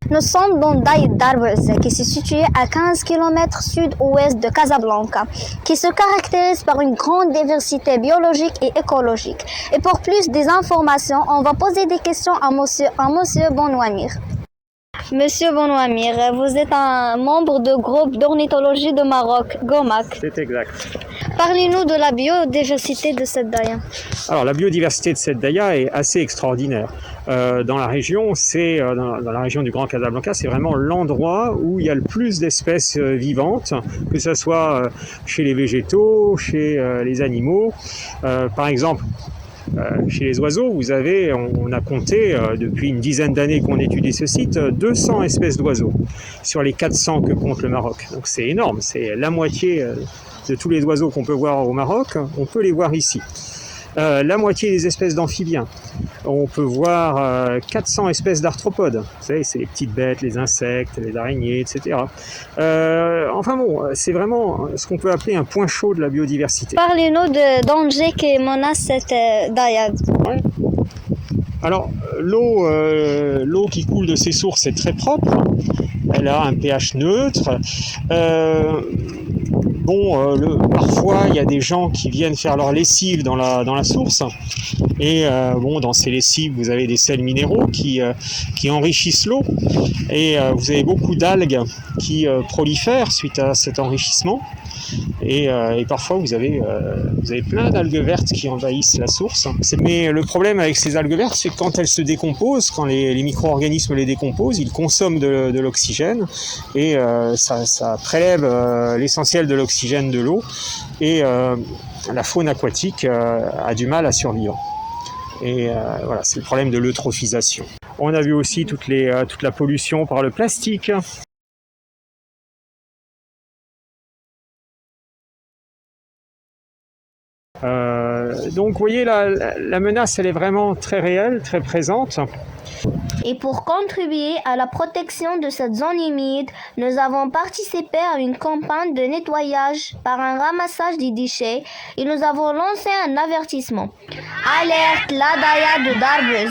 Nous sommes dans Daï Darbez, qui se situe à 15 km sud-ouest de Casablanca, qui se caractérise par une grande diversité biologique et écologique. Et pour plus d'informations, on va poser des questions à monsieur Bonouamir. Monsieur Bonouamir, vous êtes un membre du groupe d'ornithologie de Maroc, GOMAC. C'est exact. Parlez-nous de la biodiversité de cette daïa. Alors la biodiversité de cette daïa est assez extraordinaire. Dans la région, dans la région du Grand Casablanca, c'est vraiment l'endroit où il y a le plus d'espèces vivantes, que ce soit chez les végétaux, chez les animaux. Par exemple, chez les oiseaux, on a compté depuis une dizaine d'années qu'on étudie ce site, 200 espèces d'oiseaux sur les 400 que compte le Maroc. Donc c'est énorme, c'est la moitié de tous les oiseaux qu'on peut voir au Maroc, on peut les voir ici. La moitié des espèces d'amphibiens. On peut voir 400 espèces d'arthropodes. Vous savez, c'est les petites bêtes, les insectes, les araignées, etc. Enfin bon, c'est vraiment ce qu'on peut appeler un point chaud de la biodiversité. Parlez-nous de dangers qui menacent cette daïa. Ouais. Alors, l'eau qui coule de ces sources est très propre. Elle a un pH neutre. Parfois, il y a des gens qui viennent faire leur lessive dans la source. Et dans ces lessives, vous avez des sels minéraux qui enrichissent l'eau. Et vous avez beaucoup d'algues qui prolifèrent suite à cet enrichissement. Et parfois, vous avez plein d'algues vertes qui envahissent la source. Mais le problème avec ces algues vertes, c'est que quand elles se décomposent, quand les micro-organismes les décomposent, ils consomment de l'oxygène et ça prélève l'essentiel de l'oxygène de l'eau et la faune aquatique a du mal à survivre. Et voilà, c'est le problème de l'eutrophisation. On a vu aussi toute la pollution par le plastique. Donc vous voyez, la menace, elle est vraiment très réelle, très présente. Et pour contribuer à la protection de cette zone humide, nous avons participé à une campagne de nettoyage par un ramassage des déchets et nous avons lancé un avertissement. Alerte, la daïa de Darbez.